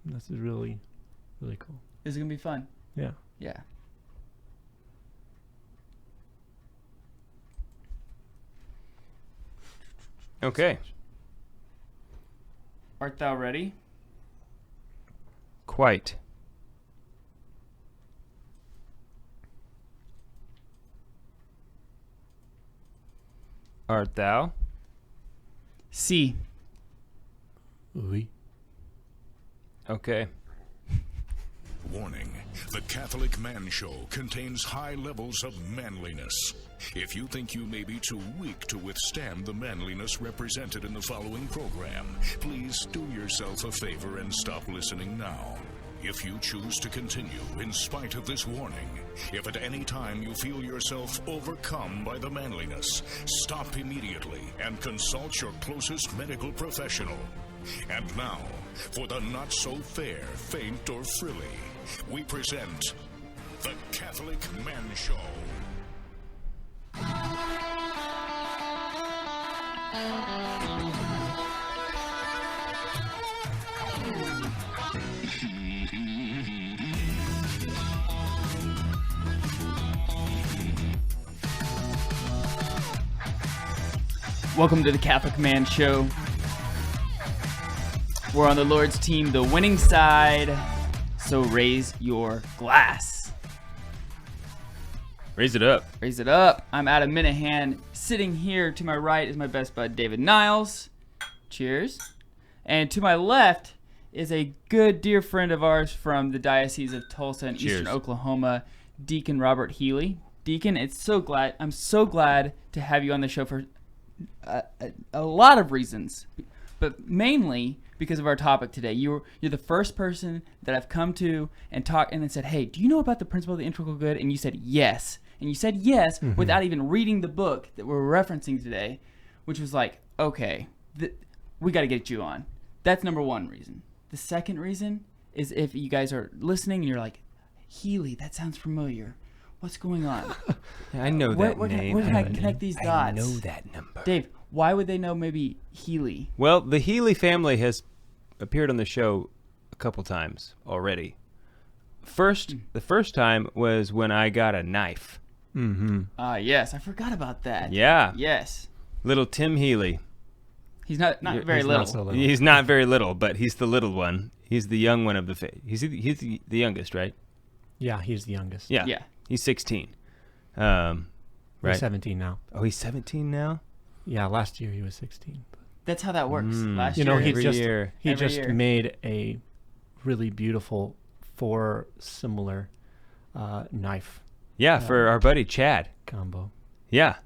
This is really, really cool. This is going to be fun. Yeah. Yeah. Okay. Art thou ready? Quite. Art thou? C. Oui. Okay. Warning, the Catholic Man Show contains high levels of manliness. If you think you may be too weak to withstand the manliness represented in the following program, please do yourself a favor and stop listening now. If you choose to continue in spite of this warning, if at any time you feel yourself overcome by the manliness, stop immediately and consult your closest medical professional. And now, for the not-so-fair, faint, or frilly, we present The Catholic Man Show. Welcome to the Catholic Man Show. We're on the Lord's team, the winning side. So raise your glass. Raise it up. Raise it up. I'm Adam Minahan. Sitting here to my right is my best bud, David Niles. Cheers. And to my left is a good dear friend of ours from the Diocese of Tulsa in Eastern Oklahoma, Deacon Robert Healey. Deacon, I'm so glad to have you on the show for a lot of reasons, but mainly because of our topic today. You're the first person that I've come to and talked and then said, hey, do you know about the principle of the integral good? And you said yes. And you said yes without even reading the book that we're referencing today, which was like, okay, we got to get you on. That's number one reason. The second reason is if you guys are listening and you're like, Healey, that sounds familiar. What's going on? I know that name. Where can I connect these dots? I know that number. Dave, why would they know maybe Healey? Well, the Healey family has appeared on the show a couple times already. The first time was when I got a knife. Yes, I forgot about that. Yeah. Yes. Little Tim Healey. He's not very little. Not so little. He's not very little, but he's the little one. He's the young one of the he's the youngest, right? Yeah, he's the youngest. Yeah. Yeah. He's 16. He's Right. 17 now. Oh, he's 17 now? Yeah, last year he was 16. That's how that works. Last You know, year. he Every just year. made a really beautiful 4 similar knife Yeah, for our buddy Chad. combo. Yeah.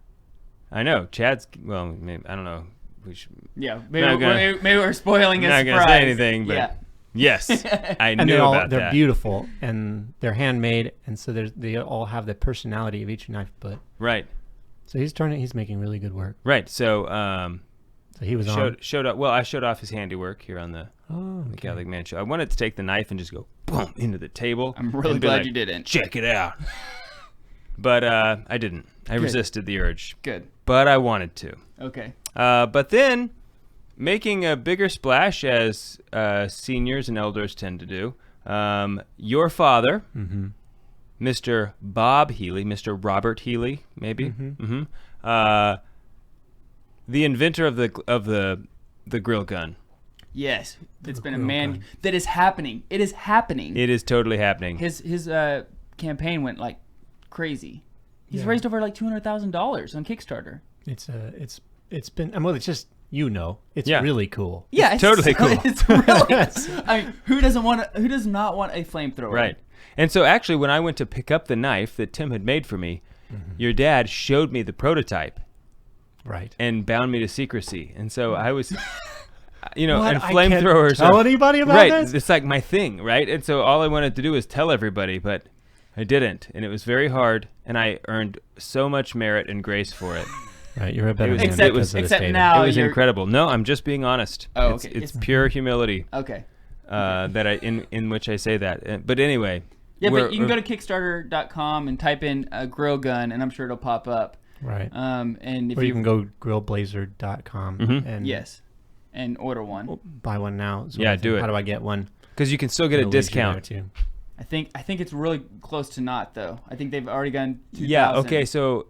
I know. Chad's, well, maybe, I don't know. We should, Yeah, Not gonna- maybe we're spoiling a not surprise. going to say anything, but yeah. yes, I And knew about they're that. beautiful and they're handmade, and so they all have the personality of each knife. But Right, so he's making really good work. right. So So he was on. showed up. Well, I showed off his handiwork here on the Okay. Catholic Man Show. I wanted to take the knife and just go boom into the table. I'm really and be glad like, you didn't. Check it out. But I didn't. I resisted the urge. Good. But I wanted to. Okay. But then, making a bigger splash, as seniors and elders tend to do, your father, Mr. Bob Healey, Mr. Robert Healey, maybe, the inventor of the grill gun. Yes, it's been a grill man gun. that is happening. It is happening. It is totally happening. His campaign went like crazy. He's Yeah. raised over like $200,000 on Kickstarter. It's been well. It's just it's Yeah. really cool. Yeah, It's totally cool. It's really. I mean, who does not want a flamethrower? Right. And so actually, when I went to pick up the knife that Tim had made for me, your dad showed me the prototype Right. and bound me to secrecy. And so I was, What? and I flamethrowers can't tell are, anybody about right. this? It's like my thing, right? And so all I wanted to do was tell everybody, but I didn't. And it was very hard, and I earned so much merit and grace for it. Right. You're a better was- man Except- because of this, except David. now- It was you're- incredible. No, I'm just being honest. Oh, It's, okay. it's pure humility Okay. that in which I say that. But anyway. Yeah, we're- but you can go to Kickstarter.com and type in a grill gun, and I'm sure it'll pop up. Right. And if Or you can go grillblazer.com and yes, and order one. buy one now. So Yeah, do it. How do I get one? Because you can still get a discount. Too. I think it's really close to not though. I think they've already gone 2,000. Yeah. Okay. So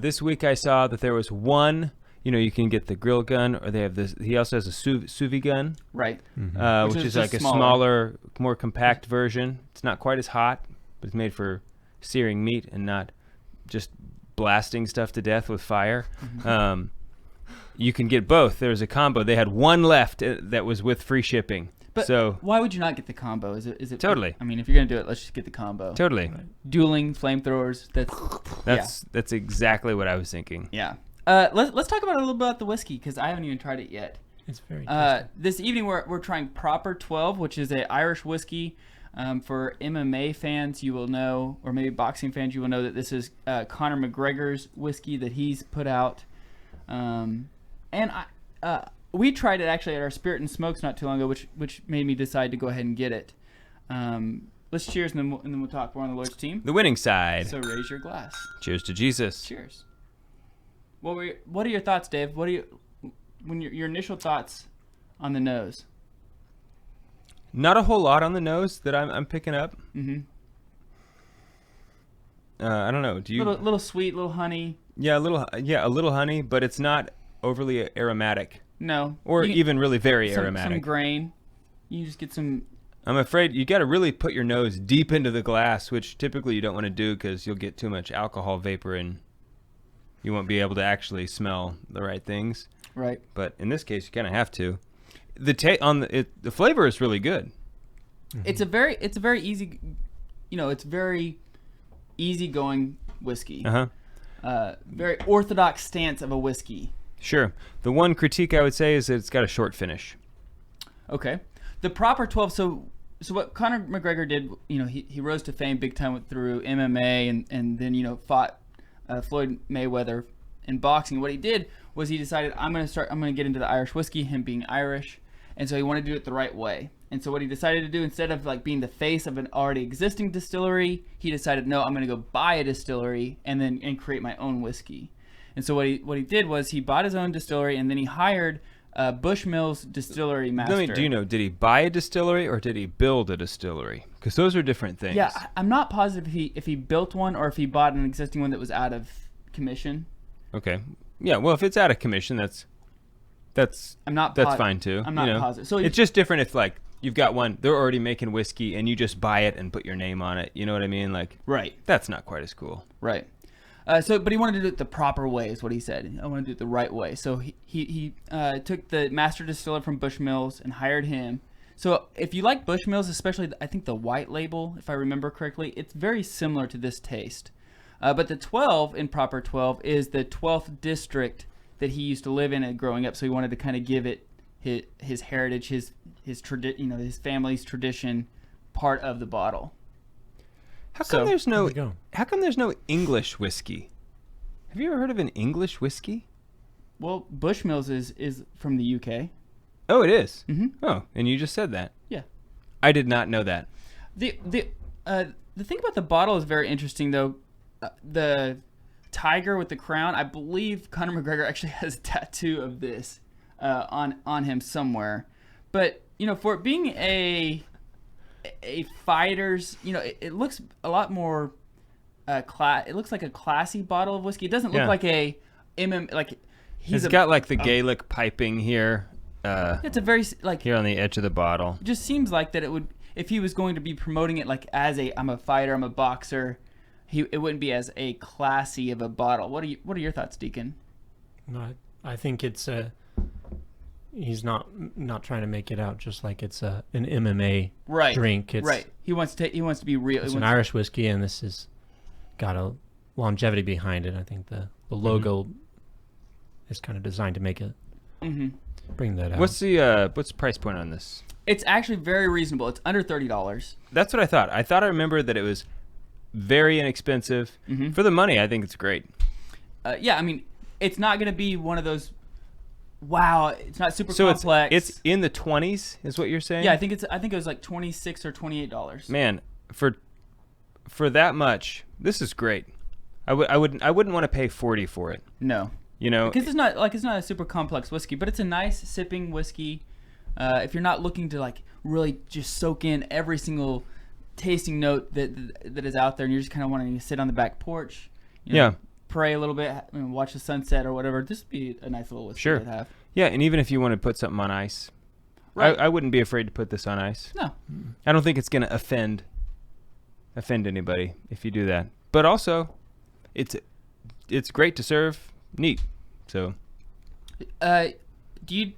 this week I saw that there was one. You can get the grill gun, or they have this. He also has a sous vide gun, Right. which is like a smaller, more compact version. It's not quite as hot, but it's made for searing meat and not just blasting stuff to death with fire. You can get both. There's a combo. They had one left that was with free shipping. But so why would you not get the combo? Is it Totally. I mean, if you're gonna do it, let's just get the combo. Totally. Dueling flamethrowers. That's exactly what I was thinking. Yeah. Let's talk about a little bit about the whiskey because I haven't even tried it yet. It's very tasty. This evening we're trying Proper 12, which is an Irish whiskey. For MMA fans, you will know, or maybe boxing fans, you will know that this is Conor McGregor's whiskey that he's put out. We tried it actually at our Spirit and Smokes not too long ago, which made me decide to go ahead and get it. Let's cheers and then we'll talk more on the Lord's team. The winning side. So raise your glass. Cheers to Jesus. Cheers. What are your thoughts, Dave? Your initial thoughts on the nose? Not a whole lot on the nose that I'm picking up. Mm-hmm. I don't know. Do you? Little sweet, little honey. Yeah, a little honey, but it's not overly aromatic. No. Or even really very some aromatic. grain. You just get some. I'm afraid you got to really put your nose deep into the glass, which typically you don't want to do because you'll get too much alcohol vapor and you won't be able to actually smell the right things. Right. But in this case, you kind of have to. The flavor is really good. Mm-hmm. It's a very easy, it's very easygoing whiskey. Very orthodox stance of a whiskey. Sure. The one critique I would say is that it's got a short finish. Okay. The Proper 12. So what Conor McGregor did, he rose to fame big time through MMA and then fought Floyd Mayweather in boxing. What he did was he decided I'm going to get into the Irish whiskey, him being Irish. And so he wanted to do it the right way. And so what he decided to do, instead of like being the face of an already existing distillery, he decided, no, I'm going to go buy a distillery and create my own whiskey. And so what he did was he bought his own distillery and then he hired Bushmill's distillery master. Do you know, did he buy a distillery or did he build a distillery? Because those are different things. Yeah, I'm not positive if he built one or if he bought an existing one that was out of commission. Okay. Yeah, well, if it's out of commission, that's fine too. I'm not positive. So it's just different if like you've got one, they're already making whiskey and you just buy it and put your name on it. You know what I mean? Like, right. That's not quite as cool. Right. But he wanted to do it the proper way, is what he said. I want to do it the right way. So he took the master distiller from Bushmills and hired him. So if you like Bushmills, especially I think the white label, if I remember correctly, it's very similar to this taste. But the 12 in Proper 12 is the 12th district that he used to live in growing up. So he wanted to kind of give it his heritage, his his family's tradition part of the bottle. How come there's no English whiskey? Have you ever heard of an English whiskey? Well, Bushmills is from the UK. Oh, it is? Mm-hmm. Oh, and you just said that. Yeah. I did not know that. The thing about the bottle is very interesting, though. The tiger with the crown, I believe Conor McGregor actually has a tattoo of this on him somewhere. But, for it being a fighter's, it looks a lot more it looks like a classy bottle of whiskey. It doesn't look like a it's got like the Gaelic piping here. It's a very here on the edge of the bottle. It just seems like that it would, if he was going to be promoting it like as I'm a fighter, I'm a boxer, it wouldn't be as a classy of a bottle. What are your thoughts, Deacon? No, I think it's he's not trying to make it out just like it's an MMA drink. It's, right. He wants to be real. It's an Irish whiskey, and this has got a longevity behind it. I think the logo is kind of designed to make it bring that out. What's the price point on this? It's actually very reasonable. It's under $30. That's what I thought. I remembered that it was very inexpensive. For the money, I think it's great. Yeah, I mean, it's not going to be one of those. Wow, it's not super so complex. It's in the 20s, is what you're saying? Yeah, I think it was like $26 or $28. Man, for that much, this is great. I wouldn't want to pay $40 for it. No, because it's not a super complex whiskey, but it's a nice sipping whiskey. If you're not looking to like really just soak in every single tasting note that is out there, and you're just kind of wanting to sit on the back porch, pray a little bit, watch the sunset or whatever. This would be a nice little whiskey to have. Yeah, and even if you want to put something on ice, right. I wouldn't be afraid to put this on ice. No. I don't think it's going to offend anybody if you do that. But also, it's great to serve neat. So, do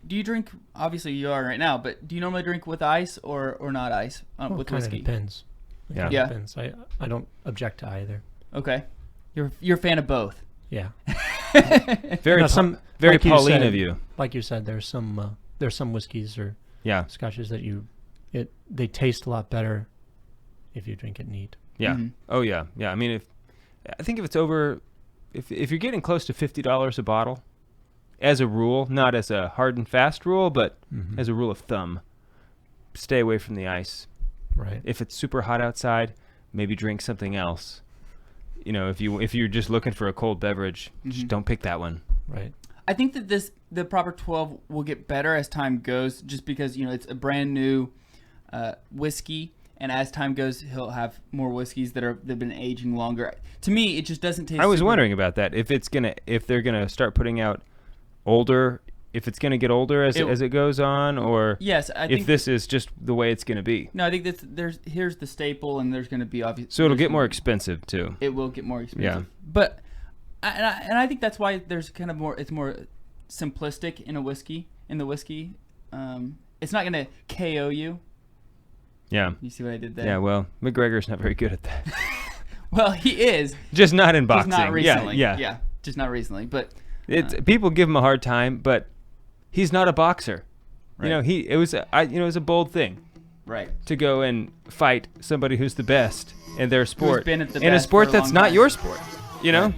you drink? Obviously, you are right now. But do you normally drink with ice or not ice with whiskey? It depends. Yeah. Depends. I don't object to either. Okay, you're a fan of both. Yeah. Very like Pauline of you. Like you said, there's some whiskeys or scotches that they taste a lot better if you drink it neat. Yeah. Mm-hmm. Oh yeah. Yeah. I mean, if it's over, if you're getting close to $50 a bottle, as a rule, not as a hard and fast rule, but as a rule of thumb, stay away from the ice. Right. If it's super hot outside, maybe drink something else. If you're just looking for a cold beverage, just don't pick that one. Right. I think that the proper 12 will get better as time goes, just because it's a brand new whiskey, and as time goes, he'll have more whiskeys that've been aging longer. To me, it just doesn't taste. I was wondering about that. If they're gonna start putting out older, if it's gonna get older as it goes on, or yes, I think this is just the way it's gonna be. No, I think here's the staple, and there's gonna be obvious. So it'll get more expensive too. It will get more expensive. Yeah, but I think that's why there's kind of more. It's more simplistic in the whiskey. It's not gonna KO you. Yeah. You see what I did there? Yeah. Well, McGregor's not very good at that. Well, he is. Just not in boxing. Just not recently. Yeah. Just not recently, but. People give him a hard time, but he's not a boxer. Right. It was a bold thing. Right. To go and fight somebody who's the best in their sport. Who's been at the in a best sport for a that's long not time. your sport. Right.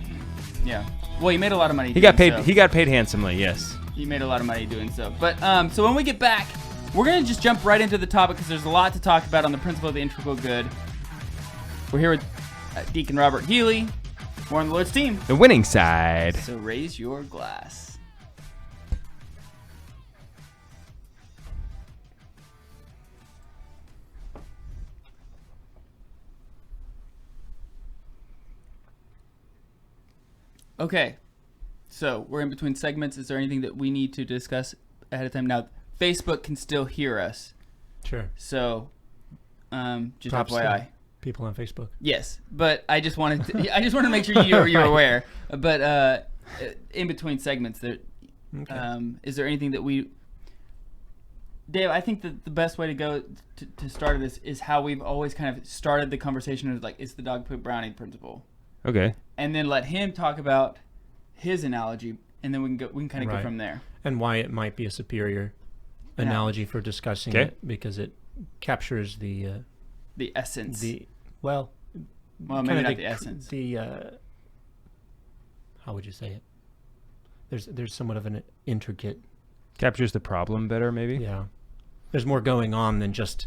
Yeah. Well, he made a lot of money. He got paid. So. He got paid handsomely. Yes. He made a lot of money doing so. But so when we get back, we're gonna just jump right into the topic because there's a lot to talk about on the principle of the integral good. We're here with Deacon Robert Healey. We're on the Lord's team. The winning side. So raise your glass. Okay, so we're in between segments. Is there anything that we need to discuss ahead of time? Now, Facebook can still hear us. Sure. So, just Props FYI. to people on Facebook. Yes, but I just wanted to make sure you're Right. aware. But in between segments, Okay. is there anything that we? Dave, I think that the best way to go to start this is how we've always kind of started the conversation of it's the dog poop brownie principle. Okay. And then let him talk about his analogy, and then we can kind of go from there. And why it might be a superior analogy for discussing it, because it captures the essence. Maybe not the essence. How would you say it? There's somewhat of an intricate. Captures the problem better, maybe. Yeah. There's more going on than just.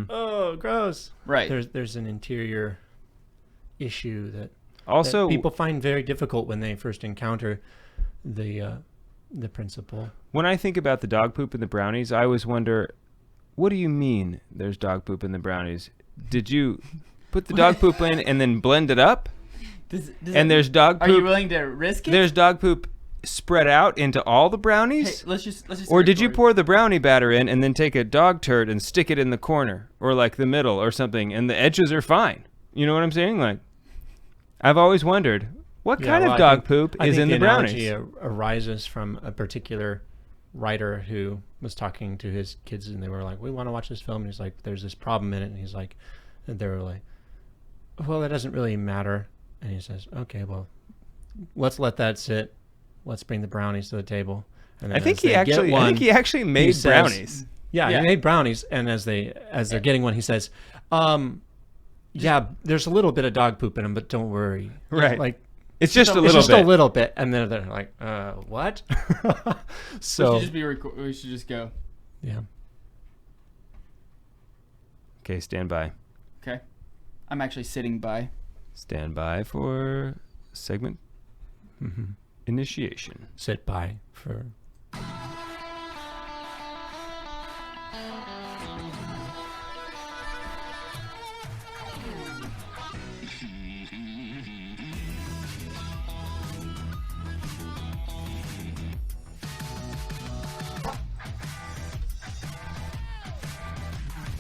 Oh, gross. Right. There's an interior issue that also people find very difficult when they first encounter the principle. When I think about the dog poop in the brownies, I always wonder, what do you mean there's dog poop in the brownies? Did you put the dog poop in and then blend it up? There's dog poop. Are you willing to risk it? There's dog poop spread out into all the brownies? Hey, let's just or did you pour the brownie batter in and then take a dog turd and stick it in the corner or like the middle or something, and the edges are fine? You know what I'm saying? Like, I've always wondered, what kind of dog poop is in the brownies? The analogy arises from a particular writer who was talking to his kids, and they were like, we want to watch this film. And he's like, there's this problem in it. And he's like, and they were like, well, that doesn't really matter. And he says, okay, well, let's let that sit. Let's bring the brownies to the table. And then I think he actually made brownies. Yeah, he made brownies. And as they're getting one, he says, yeah, there's a little bit of dog poop in them, but don't worry. Right. Like, it's just a little bit. It's just a little bit. And then they're like, what? So we should just go. Yeah. Okay, stand by. Okay. I'm actually sitting by. Stand by for segment initiation. Sit by for...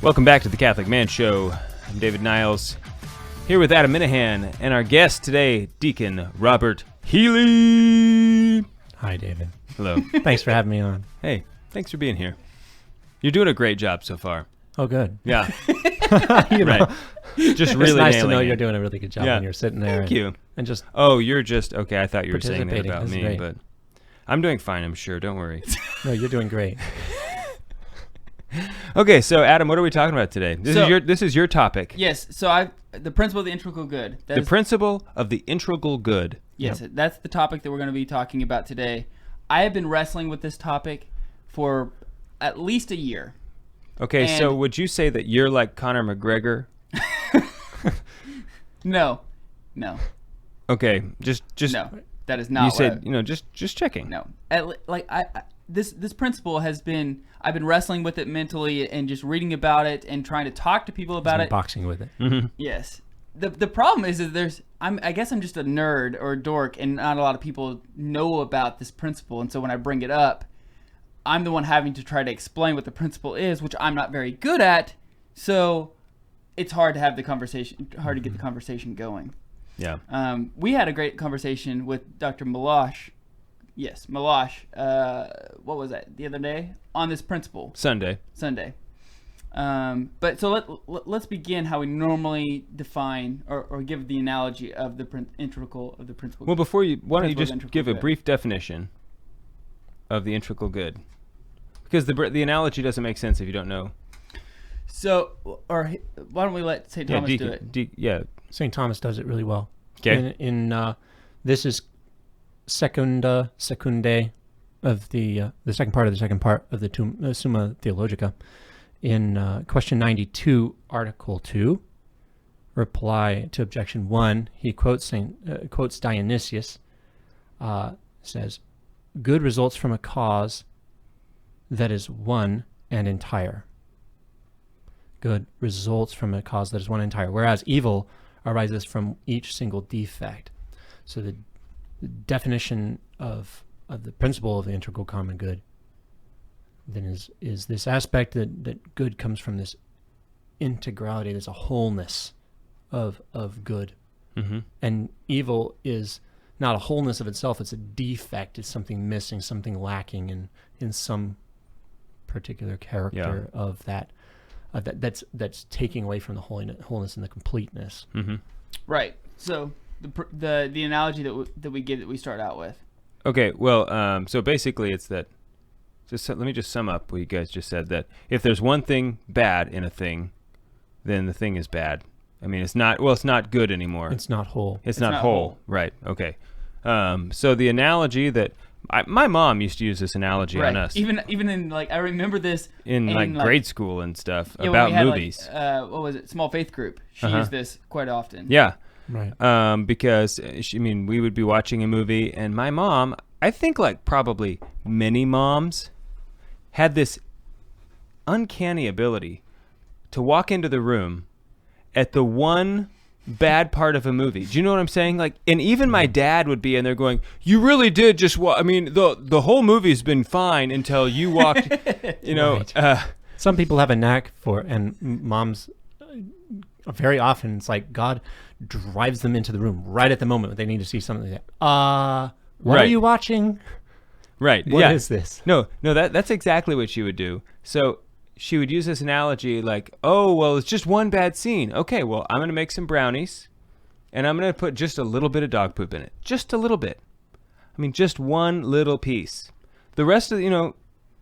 Welcome back to the Catholic Man Show. I'm David Niles, here with Adam Minahan, and our guest today, Deacon Robert Healey. Hi, David. Hello. Thanks for having me on. Hey, thanks for being here. You're doing a great job so far. Oh, good. Yeah. You know, Right. Just really it's nice to know nailing you're it. doing a really good job Yeah. when you're sitting there. Thank you. And just, Oh, you're just, okay, I thought you were saying that Participating. about That's me, great. but I'm doing fine, I'm sure. Don't worry. no, you're doing great. Okay, so Adam, what are we talking about today? This is your topic. Yes. So the principle of the integral good. That The is- principle of the integral good. Yes, that's the topic that we're going to be talking about today. I have been wrestling with this topic for at least a year. Okay, so And- would you say that you're like Conor McGregor? No. Okay, just No. That is not you what said, just checking. No. This principle has been, I've been wrestling with it mentally and just reading about it and trying to talk to people about it. Boxing with it. Mm-hmm. Yes. The problem is that I guess I'm just a nerd or a dork, and not a lot of people know about this principle. And so when I bring it up, I'm the one having to try to explain what the principle is, which I'm not very good at. So it's hard to have the conversation, hard to get the conversation going. Yeah. We had a great conversation with Dr. Malosh. Yes, Malosh. What was that, the other day? On this principle. Sunday. But so let's begin how we normally define or give the analogy of the integral of the principle. Well, before you, why don't you Principle of just give a integral good. brief definition of the integral good? Because the analogy doesn't make sense if you don't know. So, or why don't we let St. Thomas do it? Yeah. St. Thomas does it really well. Okay. This is secunde of the second part of the Summa Theologica. In question 92, Article 2, reply to objection 1, he quotes Dionysius, says, "Good results from a cause that is one and entire." Good results from a cause that is one and entire, whereas evil arises from each single defect. So the definition of the principle of the integral common good then is this aspect that good comes from this integrality. There's a wholeness of good. Mm-hmm. And evil is not a wholeness of itself, it's a defect, it's something missing, something lacking in some particular character of that that's taking away from the wholeness and the completeness. Mm-hmm. Right. So the analogy that we get that we start out with. Okay. Well, so basically, it's that. Let me just sum up what you guys just said. That if there's one thing bad in a thing, then the thing is bad. I mean, it's not good anymore. It's not whole. It's not whole. Right. Okay. So the analogy that my mom used to use this analogy Right. on us. Even in I remember this in grade school and stuff when about we had, movies. What was it? Small Faith Group. She used this quite often. Yeah. Right. Because we would be watching a movie, and my mom, I think probably many moms, had this uncanny ability to walk into the room at the one bad part of a movie. Do you know what I'm saying? And even my dad would be in there going, "You really did just the whole movie's been fine until you walked." Right. Some people have a knack for, and moms very often it's like God drives them into the room right at the moment when they need to see something. What are Right. you watching? Right. What is this? No, that's exactly what she would do. So she would use this analogy oh, well, it's just one bad scene. Okay, well, I'm going to make some brownies, and I'm going to put just a little bit of dog poop in it. Just a little bit. I mean, just one little piece. The rest of,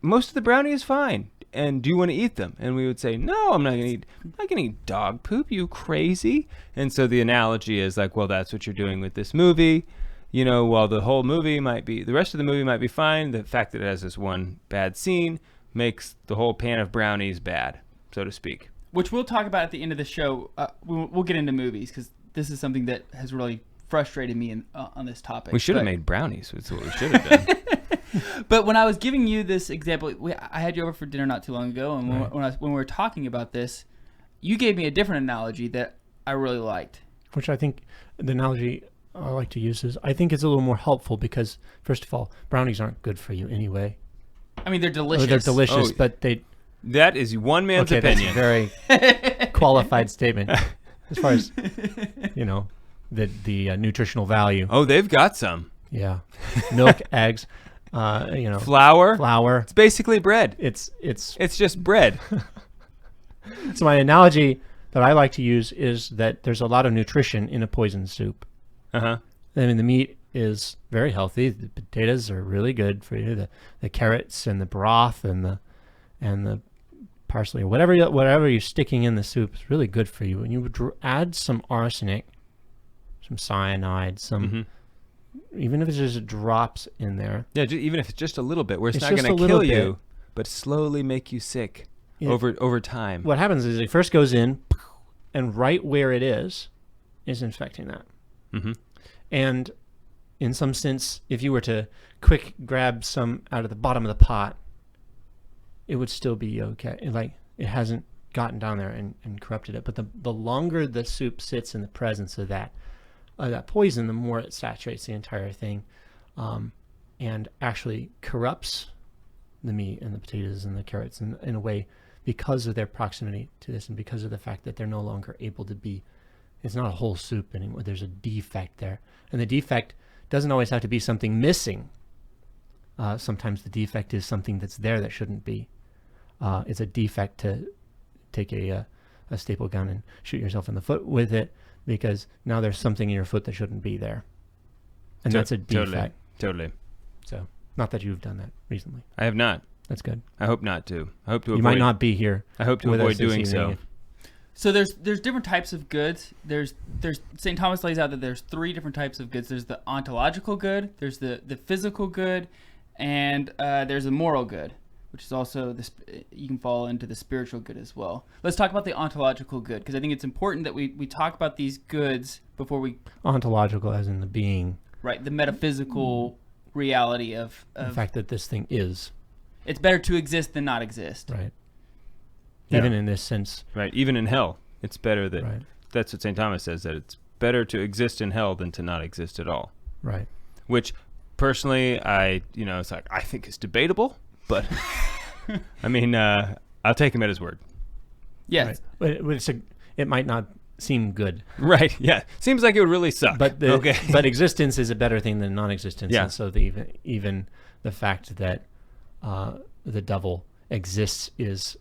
most of the brownie is fine. And do you want to eat them? And we would say, no, I'm not going to eat dog poop. You crazy? And so the analogy is well, that's what you're doing with this movie. While the rest of the movie might be fine, the fact that it has this one bad scene makes the whole pan of brownies bad, so to speak. Which we'll talk about at the end of the show. We'll get into movies because this is something that has really frustrated me on this topic. We should have made brownies. That's what we should have done. But when I was giving you this example, I had you over for dinner not too long ago, and Right. when we were talking about this, you gave me a different analogy that I really liked. Which I think the analogy I like to use is, I think it's a little more helpful because, first of all, brownies aren't good for you anyway. I mean, they're delicious. They're delicious, Oh. but That is one man's opinion. That's a very qualified statement as far as, the nutritional value. Oh, they've got some. Yeah. Milk, eggs, Flour. It's basically bread. It's just bread. So my analogy that I like to use is that there's a lot of nutrition in a poison soup. Uh-huh. I mean, the meat is very healthy. The potatoes are really good for you. The carrots and the broth and the parsley or whatever you're sticking in the soup is really good for you. And you would add some arsenic, some cyanide, even if it's just drops in there. Yeah, even if it's just a little bit, where it's not just going a to little kill bit. you, but slowly make you sick over time. What happens is it first goes in, and right where it is infecting that. Mm-hmm. And in some sense, if you were to quick grab some out of the bottom of the pot, it would still be okay. It hasn't gotten down there and corrupted it. But the longer the soup sits in the presence of that poison, the more it saturates the entire thing, and actually corrupts the meat and the potatoes and the carrots in a way, because of their proximity to this and because of the fact that they're no longer able to be. It's not a whole soup anymore. There's a defect there. And the defect doesn't always have to be something missing. Sometimes the defect is something that's there that shouldn't be. It's a defect to take a staple gun and shoot yourself in the foot with it, because now there's something in your foot that shouldn't be there. And that's a defect. Totally. So, not that you've done that recently. I have not. That's good. I hope not to. I hope to avoid. You might not be here. I hope to with avoid us this doing so. evening. So there's different types of goods. There's St. Thomas lays out that there's 3 different types of goods. There's the ontological good, there's the physical good, and there's a moral good, which is also you can fall into the spiritual good as well. Let's talk about the ontological good, because I think it's important that we talk about these goods before we... Ontological as in the being. Right, the metaphysical reality of... The fact that this thing is. It's better to exist than not exist. Right. Yeah. Even in this sense. Right. Even in hell, it's better that... Right. That's what St. Thomas says, that it's better to exist in hell than to not exist at all. Right. Which, personally, it's like, I think it's debatable, but... I mean, I'll take him at his word. Yes. Right. But it might not seem good. Right, yeah. Seems like it would really suck. But but existence is a better thing than non-existence. Yeah. And so even the fact that the devil exists is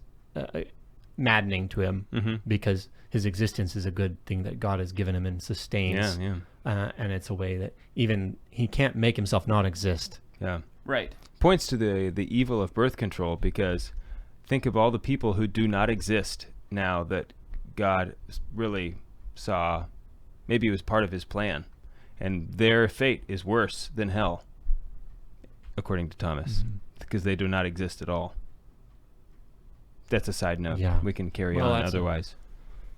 maddening to him, because his existence is a good thing that God has given him and sustains. Yeah. And it's a way that even he can't make himself not exist. Yeah. Right. Points to the evil of birth control, because think of all the people who do not exist now that God really saw, maybe it was part of his plan, and their fate is worse than hell, according to Thomas, because they do not exist at all. That's a side note. Yeah. We can carry on otherwise.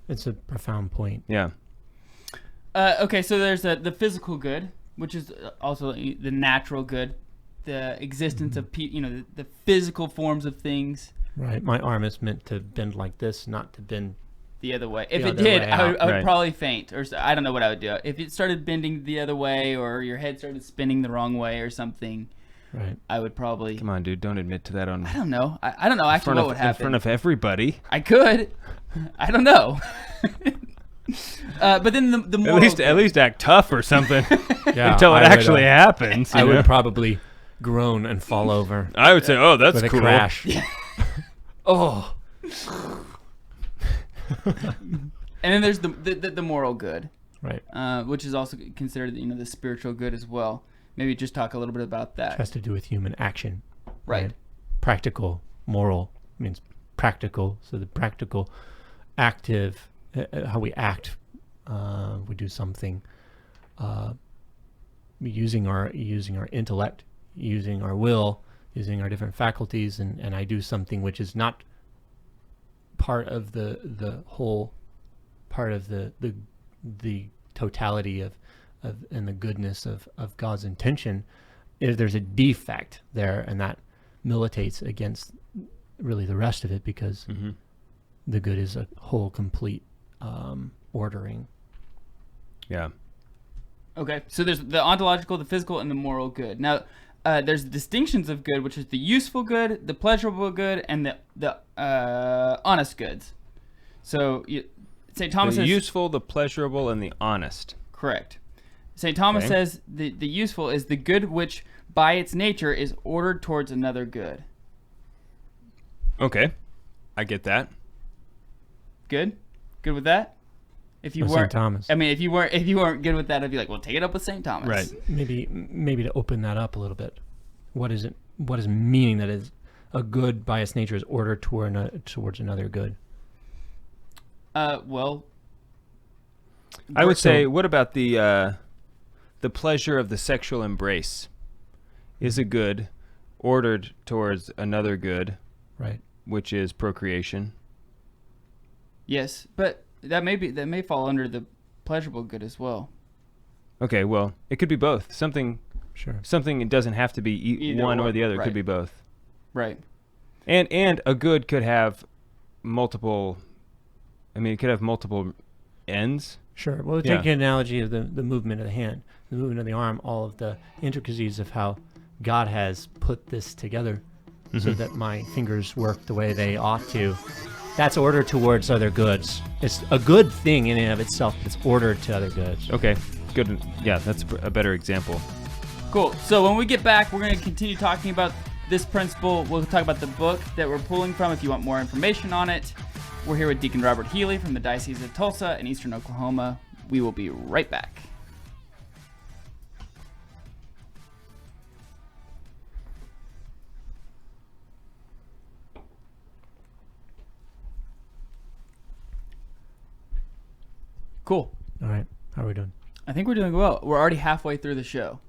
It's a profound point. Yeah. Okay, so there's the physical good, which is also the natural good, the existence of the physical forms of things. Right. My arm is meant to bend like this, not to bend the other way. If the it other did, way I would Right. probably faint, or I don't know what I would do. If it started bending the other way, or your head started spinning the wrong way, or something, right. I would probably. Come on, dude. Don't admit to that on. I don't know. I don't know actually what would happen. In front of everybody. I could. I don't know. But then the moral At least act tough or something Yeah, until it I would, actually happens. I you would know? probably groan and fall over I would say, oh, that's with a cool. crash. Oh. And then there's the moral good, Right. which is also considered the spiritual good as well. Maybe just talk a little bit about It that. has to do with human action. Right. Practical, moral means practical. So the practical, active, how we act, we do something, using our intellect, using our will, using our different faculties, and I do something which is not part of the whole, part of the totality of and the goodness of God's intention. If there's a defect there, and that militates against really the rest of it, because the good is a whole complete ordering. Yeah. Okay, so there's the ontological, the physical, and the moral good. Now, there's distinctions of good, which is the useful good, the pleasurable good, and the honest goods. So St. Thomas The says, useful, the pleasurable, and the honest. correct. St. Thomas Okay. says the useful is the good which by its nature is ordered towards another good. Okay, I get that. Good with that? If you St. weren't, Thomas. I mean, if you weren't good with that, I'd be like, well, take it up with St. Thomas. Right. Maybe to open that up a little bit. What is it? What is meaning that is a good by its nature is ordered towards another good? Well, I would say, what about the pleasure of the sexual embrace is a good ordered towards another good, Right. which is procreation. yes, but that may fall under the pleasurable good as well. Okay, well, it could be both. Something it doesn't have to be Either one or the other. It right. could be both. Right. And a good could have multiple. I mean, it could have multiple ends. Sure. Well, Yeah. take an analogy of the movement of the hand, the movement of the arm, all of the intricacies of how God has put this together so that my fingers work the way they ought to. That's ordered towards other goods. It's a good thing in and of itself, but it's ordered to other goods. Okay, good. Yeah, that's a better example. Cool. So when we get back, we're going to continue talking about this principle. We'll talk about the book that we're pulling from if you want more information on it. We're here with Deacon Robert Healey from the Diocese of Tulsa in Eastern Oklahoma. We will be right back. Cool. All right. How are we doing? I think we're doing well. We're already halfway through the show.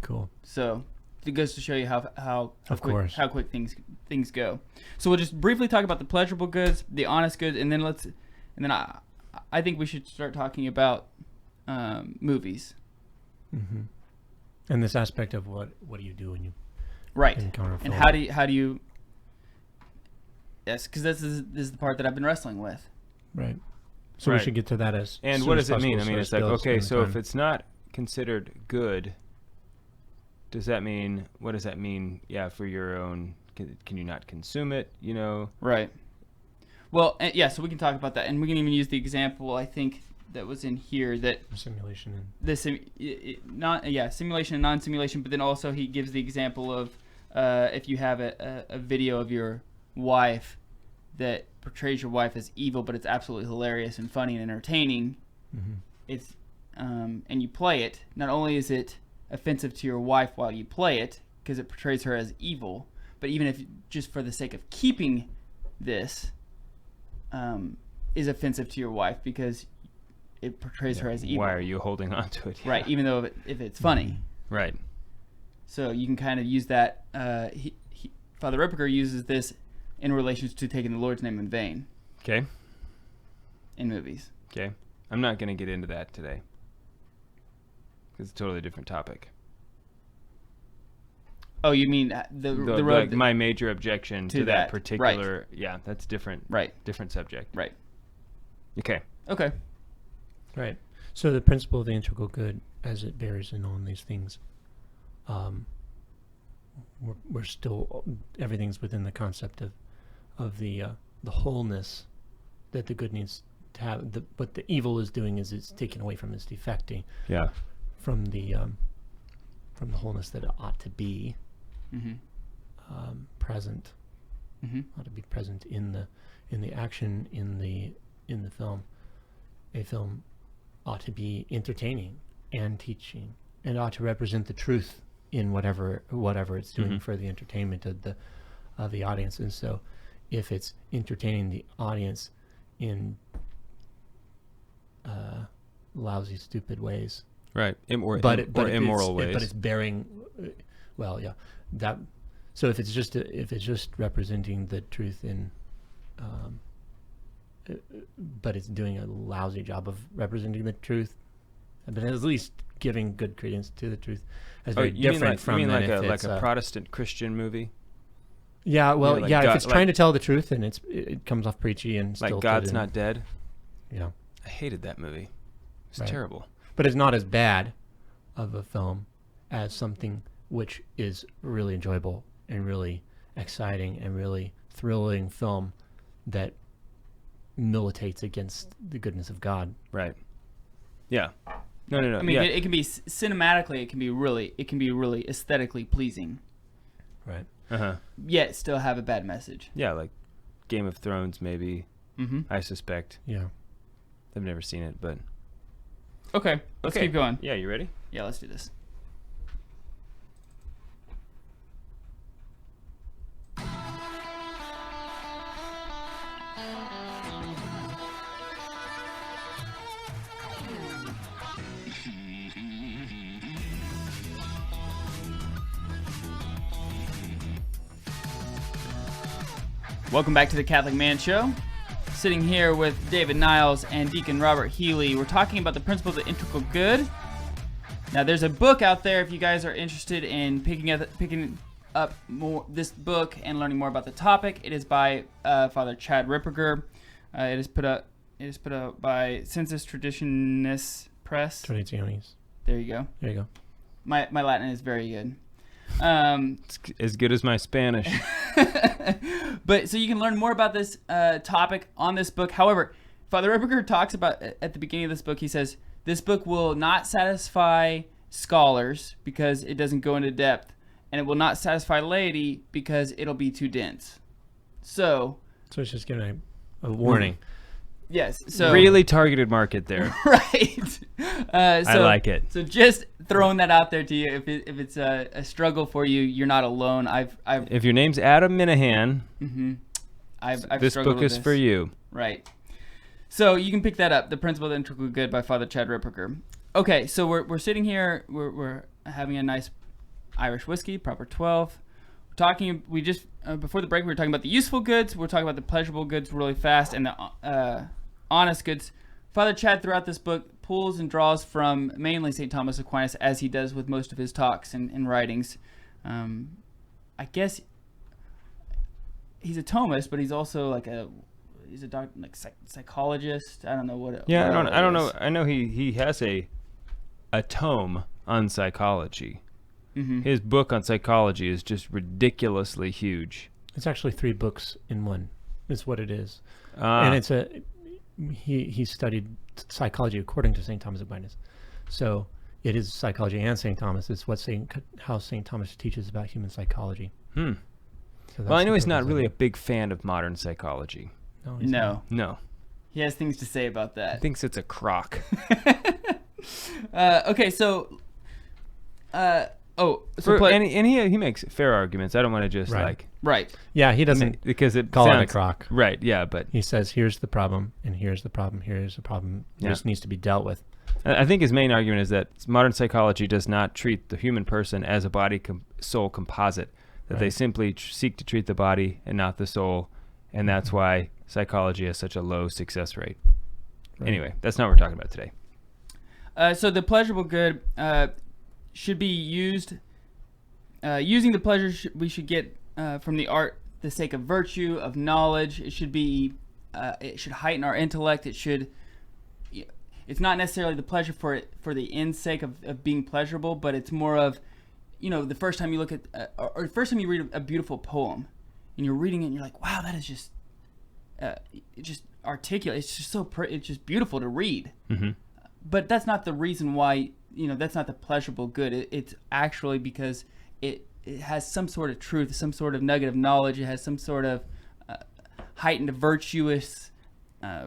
Cool. So it goes to show you how Of quick, course. how quick things go. So we'll just briefly talk about the pleasurable goods, the honest goods, and then I think we should start talking about movies. Mm-hmm. And this aspect of what do you do when you Right. encounter a And film? how do you yes, because this is the part that I've been wrestling with. Right. So Right. we should get to that as And soon what as does it mean? possible, I so mean, it it's like, still okay, in the so if time. it's not considered good, does that mean, what does that mean? Yeah, for your own, can you not consume it, you know? Right. Well, yeah, so we can talk about that, and we can even use the example I think that was in here that simulation and the simulation and non-simulation, but then also he gives the example of if you have a video of your wife that portrays your wife as evil, but it's absolutely hilarious and funny and entertaining. mm-hmm. It's and you play it. Not only is it offensive to your wife while you play it because it portrays her as evil, but even if just for the sake of keeping this is offensive to your wife because it portrays her as evil. Why are you holding on to it? Yeah. Right, even though if it's funny. Right. So you can kind of use that. Father Ripperger uses this in relation to taking the Lord's name in vain Okay. in movies. Okay. I'm not going to get into that today. It's a totally different topic. Oh, you mean the road? My major objection to that that, particular, yeah, that's different. Right. Different subject. Right. Okay. Okay. Right. So the principle of the integral good, as it bears in on these things, we're still, everything's within the concept of the wholeness that the good needs to have. What the evil is doing is it's taking away from, it's defecting Yeah. from the wholeness that it ought to be present. Ought to be present in the action in the film. A film ought to be entertaining and teaching, and ought to represent the truth in whatever it's doing for the entertainment of the audience. And so, if it's entertaining the audience in lousy, stupid ways, Right. Immoral ways. but it's bearing, well, yeah, that. So if it's just representing the truth in, but it's doing a lousy job of representing the truth, but at least giving good credence to the truth, as very different from you mean than like if it's a Protestant Christian movie? Yeah, well, like yeah, God, if it's trying to tell the truth and it comes off preachy and Like stilted God's and, Not Dead? Yeah, I hated that movie. It's Right. terrible. but it's not as bad of a film as something which is really enjoyable and really exciting and really thrilling film that militates against the goodness of God. Right. Yeah. No. I mean, yeah. it can be cinematically, it can be really aesthetically pleasing. Right. Yet still have a bad message. Yeah, like Game of Thrones, maybe. Mm-hmm. I suspect. Yeah. I've never seen it, but Okay, let's keep going. Yeah, you ready? Yeah, let's do this. Welcome back to the Catholic Man Show. Sitting here with David Niles and Deacon Robert Healey. We're talking about the principle of the integral good. Now, there's a book out there if you guys are interested in picking up more this book and learning more about the topic. It is by Father Chad Ripperger. It is put out by Census Traditionis Press. Traditionis. There you go. There you go. My Latin is very good. It's as good as my Spanish. But so you can learn more about this topic on this book. However, Father Ripperger talks about at the beginning of this book, he says, this book will not satisfy scholars because it doesn't go into depth, and it will not satisfy laity because it'll be too dense. So it's just giving a warning. Yes. So really targeted market there. Right. I like it. So just throwing that out there to you, if it's a struggle for you, you're not alone. If your name's Adam Minahan, I've this struggled book with is this. for you. Right. So you can pick that up, The Principle of the Integral Good by Father Chad Ripperger. Okay, so we're sitting here, we're having a nice Irish whiskey, proper 12. We're talking, we just before the break we were talking about the useful goods. We're talking about the pleasurable goods really fast, and the honest goods. Father Chad throughout this book pulls and draws from mainly St. Thomas Aquinas, as he does with most of his talks and writings. I guess he's a Thomist, but he's also he's a doctor, like psychologist. I don't know what. Yeah, what I don't know. I know he has a tome on psychology. Mm-hmm. His book on psychology is just ridiculously huge. It's actually 3 books in one. Is what it is, and it's he studied psychology according to St. Thomas Aquinas, so it is psychology and St. Thomas. It's how St. Thomas teaches about human psychology. So well, I know he's not really a big fan of modern psychology. No, he's not. No. He has things to say about that. He thinks it's a crock. Okay, so he makes fair arguments. I don't want to just right. Yeah, he doesn't because it call sounds, it a crock. Right, yeah, but he says here's the problem and here's the problem, here's the problem. Yeah. This needs to be dealt with. I think his main argument is that modern psychology does not treat the human person as a body soul composite, that they simply seek to treat the body and not the soul, and that's why psychology has such a low success rate. Right. Anyway, that's not what we're talking about today. So the pleasurable good should be used. Using the pleasure we should get from the art, the sake of virtue, of knowledge. It should be. It should heighten our intellect. It should. It's not necessarily the pleasure for the end's sake of being pleasurable, but it's more of, the first time you look at or the first time you read a beautiful poem, and you're reading it, and you're like, wow, that is just articulate. It's just it's just beautiful to read. Mm-hmm. But that's not the reason why. That's not the pleasurable good. It's actually because it has some sort of truth, some sort of nugget of knowledge. It has some sort of heightened virtuous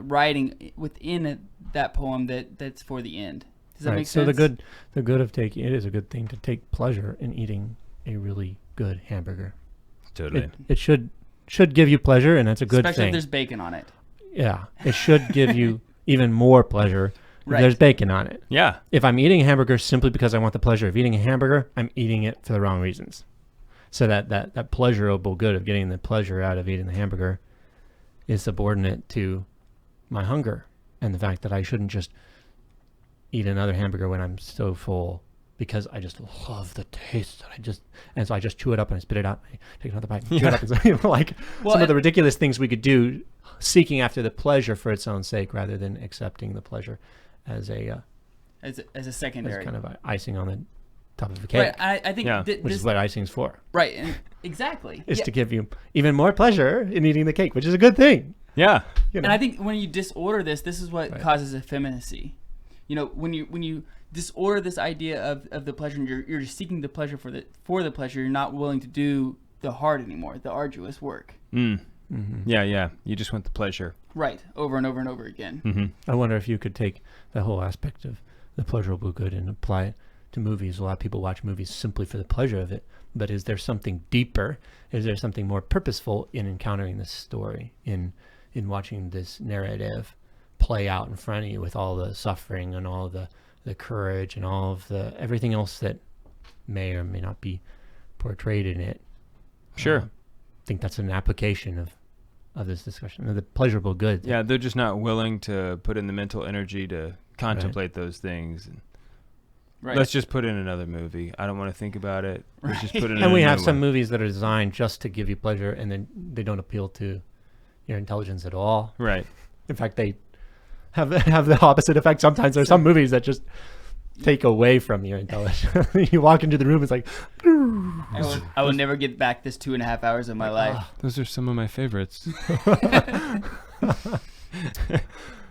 writing within that poem that's for the end. Does that make sense? So the good of taking it is a good thing to take pleasure in eating a really good hamburger. Totally. It should give you pleasure, and that's a good Especially thing. If there's bacon on it. Yeah, it should give you even more pleasure. Right. There's bacon on it. Yeah. If I'm eating a hamburger simply because I want the pleasure of eating a hamburger, I'm eating it for the wrong reasons. So that pleasurable good of getting the pleasure out of eating the hamburger is subordinate to my hunger and the fact that I shouldn't just eat another hamburger when I'm so full because I just love the taste. And so I just chew it up and I spit it out. I take another bite and chew it up. And some of the ridiculous things we could do, seeking after the pleasure for its own sake rather than accepting the pleasure as a secondary, as kind of icing on top of a cake, Right. I think Yeah. which this is what icing's for. right. And exactly. Is Yeah. to give you even more pleasure in eating the cake, which is a good thing. Yeah. You know? And I think when you disorder this is what Right. causes effeminacy. You know, when you disorder this idea of the pleasure, and you're just seeking the pleasure for the pleasure, you're not willing to do the hard anymore, the arduous work. Yeah. You just want the pleasure. Right, over and over and over again. Mm-hmm. I wonder if you could take the whole aspect of the pleasurable good and apply it to movies. A lot of people watch movies simply for the pleasure of it, but is there something deeper? Is there something more purposeful in encountering this story, in watching this narrative play out in front of you with all the suffering and all the courage and all of the everything else that may or may not be portrayed in it? Sure. I think that's an application of this discussion of the pleasurable good. Yeah, they're just not willing to put in the mental energy to contemplate those things. And Right. let's just put in another movie. I don't want to think about it. Let's just put it in And we a have new some one. movies that are designed just to give you pleasure, and then they don't appeal to your intelligence at all. Right. In fact, they have the opposite effect. Sometimes there's some movies that just take away from your intelligence. You walk into the room, it's like, I will never get back this 2.5 hours of my life. Those are some of my favorites.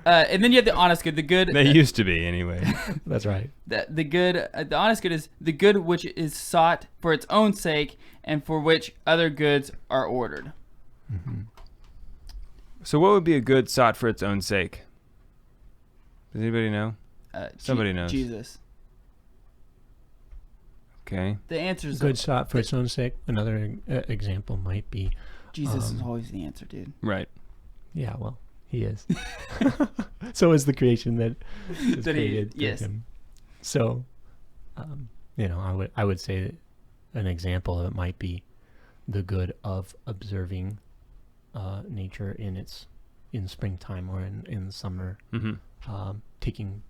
And then you have the honest good, the good. They used to be, anyway. that's right. The good, the honest good is the good which is sought for its own sake and for which other goods are ordered. So what would be a good sought for its own sake? Does anybody know? Somebody knows. Jesus. Okay. The answer is Good shot for its own sake. Another example might be, Jesus is always the answer, dude. Right. yeah, well, he is. So is the creation that is That he- created through yes. him. So, I would say that an example of it might be the good of observing nature in springtime or in summer, Mm-hmm. taking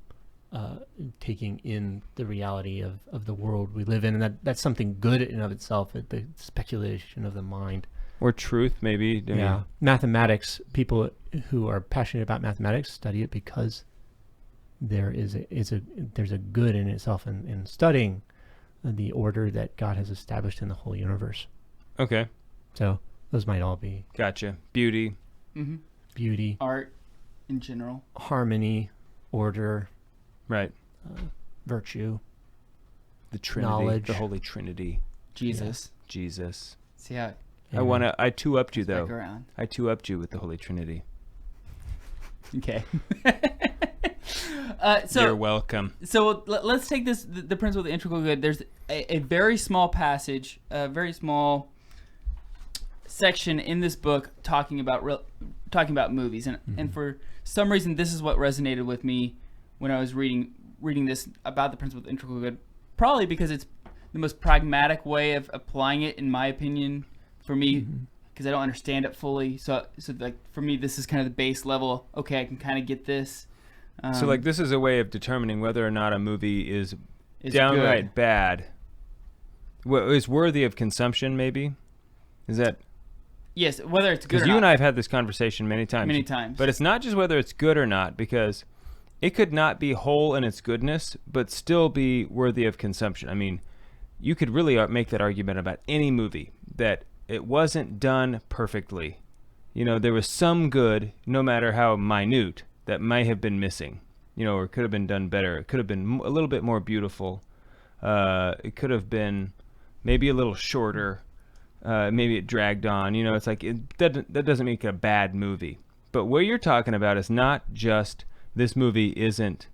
in the reality of the world we live in, and that's something good in and of itself. The speculation of the mind. Or truth, maybe. I mean, Mathematics. People who are passionate about mathematics study it because there's a good in itself in studying the order that God has established in the whole universe. Okay. So those might all be Gotcha. Beauty. Mm-hmm. beauty, Art in general. harmony, order, Right. virtue. The Trinity. Knowledge. The Holy Trinity. Jesus. Jesus. See how I two-upped you, though. back around. I two-upped you with the Holy Trinity. Okay. You're welcome. So let's take the principle of the integral good. There's a very small passage, a very small section in this book talking about movies, and for some reason this is what resonated with me when I was reading this about the principle of the integral good. Probably because it's the most pragmatic way of applying it, in my opinion, for me, because I don't understand it fully. So like for me, this is kind of the base level. Okay, I can kind of get this. So, like, this is a way of determining whether or not a movie is It's downright good. bad. Is worthy of consumption, maybe? Is that... Yes, whether it's good Because or you not. and I have had this conversation many times. Many times. But it's not just whether it's good or not, because it could not be whole in its goodness, but still be worthy of consumption. I mean, you could really make that argument about any movie, that it wasn't done perfectly. You know, there was some good, no matter how minute, that might have been missing. You know, or it could have been done better. It could have been a little bit more beautiful. It could have been maybe a little shorter. Maybe it dragged on. You know, it's like that doesn't make it a bad movie. But what you're talking about is not just this movie isn't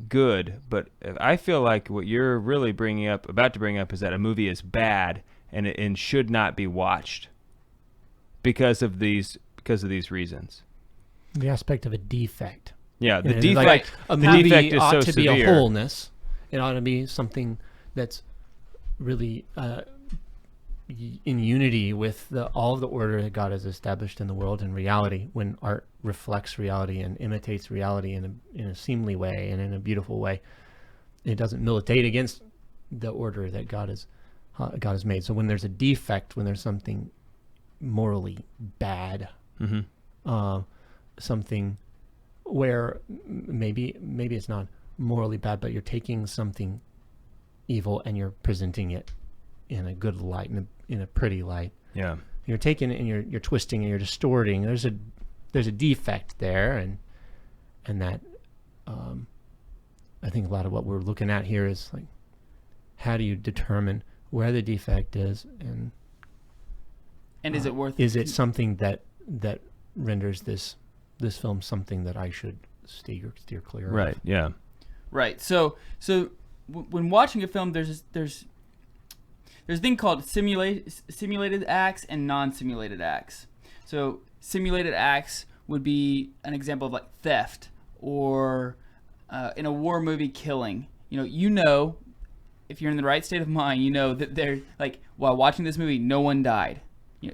good, but I feel like what you're really about to bring up is that a movie is bad and should not be watched because of these reasons. The aspect of a defect. Yeah, the You know, defect. like a the movie defect is ought so to severe. be a wholeness. It ought to be something that's really in unity with all of the order that God has established in the world and reality. When art reflects reality and imitates reality in a seemly way and in a beautiful way, it doesn't militate against the order that God has made. So when there's a defect, when there's something morally bad, something where maybe it's not morally bad, but you're taking something evil and you're presenting it in a good light, in a pretty light. Yeah. You're taking it and you're twisting and you're distorting. There's a defect there, and that I think a lot of what we're looking at here is like, how do you determine where the defect is, and is it worth? Is it something that renders this film something that I should steer clear of? Right. Yeah. Right. So when watching a film, there's a thing called simulated acts and non-simulated acts. So simulated acts would be an example of like theft or in a war movie, killing. You know, if you're in the right state of mind, you know that they're like, while watching this movie, no one died.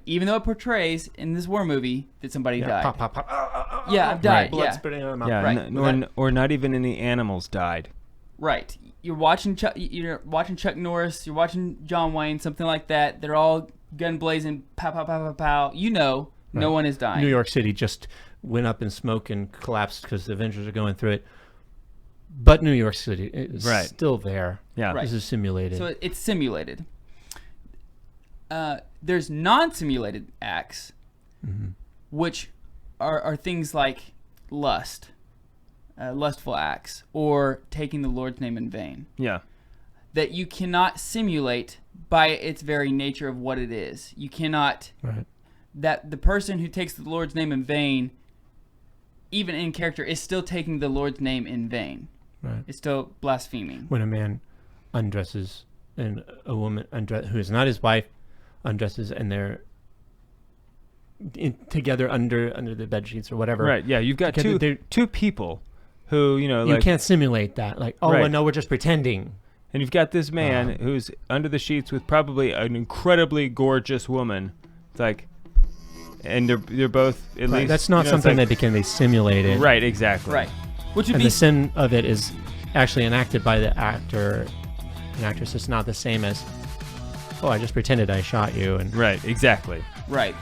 Even though it portrays in this war movie that somebody died. Pop, pop, pop. I've died. Right. Blood spitting out of the mouth. Yeah. Right. Or not even any animals died. Right. You're watching Chuck Norris. You're watching John Wayne. Something like that. They're all gun blazing. Pow, pow, pow, pow, pow. No one is dying. New York City just went up in smoke and collapsed because the Avengers are going through it. But New York City is still there. Yeah. Right. This is simulated. So it's simulated. There's non-simulated acts, which are things like lust, lustful acts, or taking the Lord's name in vain. Yeah. That you cannot simulate by its very nature of what it is. You cannot. Right. That the person who takes the Lord's name in vain, even in character, is still taking the Lord's name in vain. Right. It's still blaspheming. When a man undresses and a woman who is not his wife undresses, and they're together under the bed sheets or whatever. Right. Yeah. You've got two people who you can't simulate that. Like, well, no, we're just pretending. And you've got this man who's under the sheets with probably an incredibly gorgeous woman. It's like, and they're both at least. That's not something that can be simulated. Right. Exactly. Right. Which would and be the sin of it is actually enacted by the actor and actress. It's not the same as, I just pretended I shot you. And right. Exactly. Right.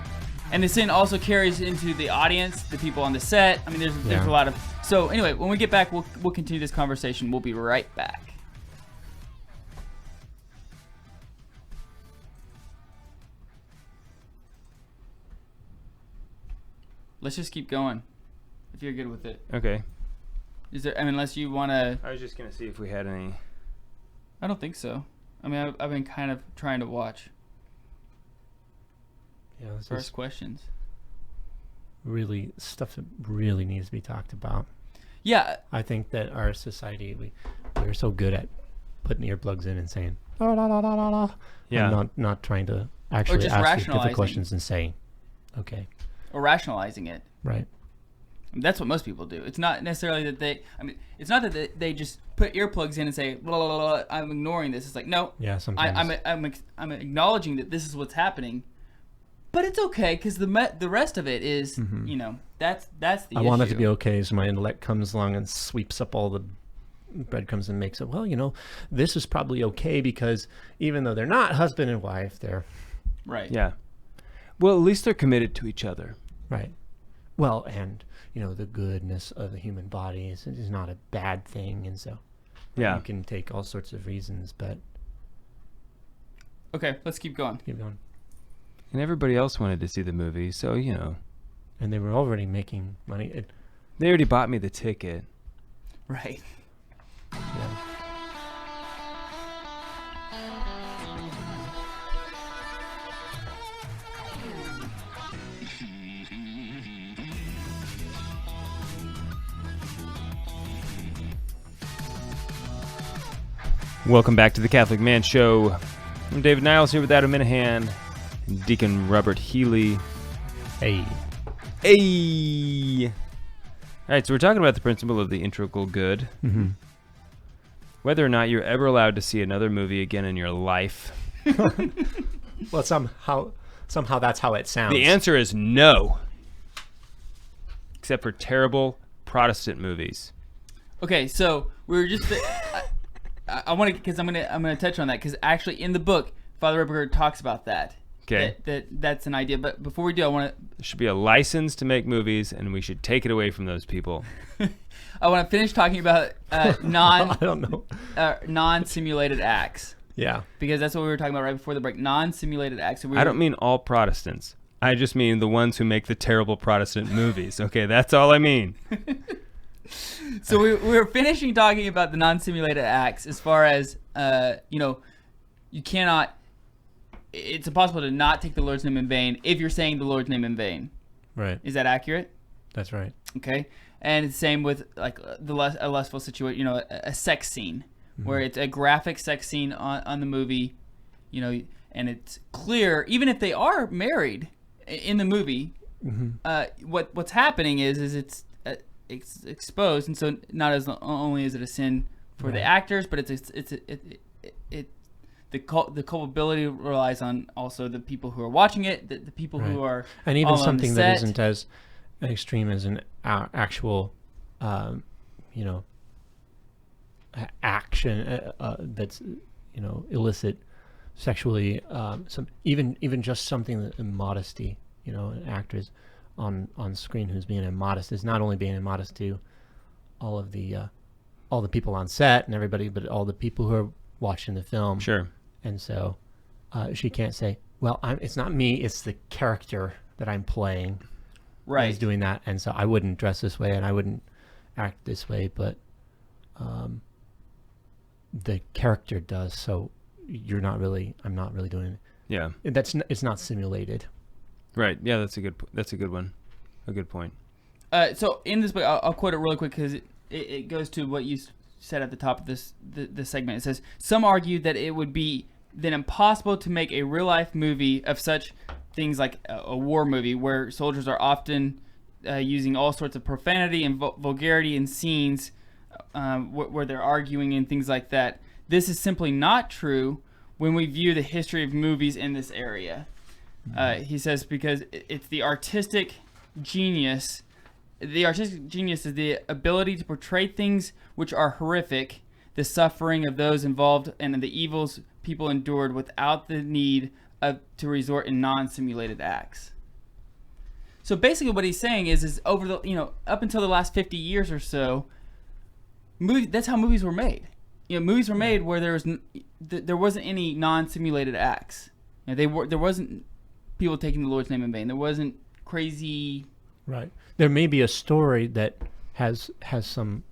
And the sin also carries into the audience, the people on the set. I mean, there's a lot of. So anyway, when we get back, we'll continue this conversation. We'll be right back. Let's just keep going, if you're good with it. Okay. Is there? I mean, unless you want to. I was just gonna see if we had any. I don't think so. I mean, I've been kind of trying to watch. Yeah, this First is questions. really stuff that really needs to be talked about. Yeah. I think that our society, we're so good at putting earplugs in and saying, la, la, la, la, la, la, Yeah. and not trying to actually just ask the rationalizing. different questions and say, okay, Or rationalizing it. right. I mean, that's what most people do. It's not necessarily that they. I mean, it's not that they just put earplugs in and say, blah, blah, blah, blah, I'm ignoring this. It's like, no. Yeah, sometimes. I'm acknowledging that this is what's happening, but it's okay because the rest of it is, that's the issue. I want it to be okay, so my intellect comes along and sweeps up all the breadcrumbs and makes it, this is probably okay because even though they're not husband and wife, they're... Right. Yeah. Well, at least they're committed to each other. Right. Well, and, the goodness of the human body is not a bad thing, and so Yeah. you can take all sorts of reasons, but... Okay, let's keep going. Keep going. And everybody else wanted to see the movie, so, And they were already making money. They already bought me the ticket. Right. Yeah. Welcome back to the Catholic Man Show. I'm David Niles here with Adam Minahan and Deacon Robert Healey. Hey. Hey! All right, so we're talking about the principle of the integral good. Mm-hmm. Whether or not you're ever allowed to see another movie again in your life. Well, somehow that's how it sounds. The answer is no. Except for terrible Protestant movies. Okay, so we were just. I want to, because I'm gonna touch on that because actually in the book Father Eberhard talks about that. Okay. That's an idea. But before we do, I want to. There should be a license to make movies, and we should take it away from those people. I want to finish talking about I don't know. non-simulated acts. Yeah. Because that's what we were talking about right before the break. Non-simulated acts. So I don't mean all Protestants. I just mean the ones who make the terrible Protestant movies. Okay, that's all I mean. So we were finishing talking about the non-simulated acts as far as, you cannot, it's impossible to not take the Lord's name in vain if you're saying the Lord's name in vain. Right. Is that accurate? That's right. Okay. And it's the same with like a lustful situation, a sex scene where it's a graphic sex scene on the movie, and it's clear, even if they are married in the movie, what's happening is it's exposed, and so not as only is it a sin for the actors, but the culpability relies on also the people who are watching it, the people who are and even all something on the that set. isn't as extreme as an actual, action that's illicit sexually. Even just something that immodesty. An actor is on screen who's being immodest is not only being immodest to all the people on set and everybody, but all the people who are watching the film. Sure. And so she can't say, well, it's not me, it's the character that I'm playing that is doing that. And so I wouldn't dress this way and I wouldn't act this way, but the character does. So I'm not really doing it. Yeah. It's not simulated. Right. Yeah, that's a good one. A good point. So in this book, I'll quote it really quick because it goes to what you said at the top of this segment. It says, some argue that it would be then impossible to make a real-life movie of such things like a war movie where soldiers are often using all sorts of profanity and vulgarity in scenes where they're arguing and things like that. This is simply not true when we view the history of movies in this area. He says because it's the artistic genius. The artistic genius is the ability to portray things which are horrific, the suffering of those involved, and the evils people endured without the need to resort in non-simulated acts. So basically, what he's saying is over the up until the last 50 years or so, that's how movies were made. Movies were made where there wasn't any non-simulated acts. There wasn't people taking the Lord's name in vain. There wasn't crazy. Right. There may be a story that has some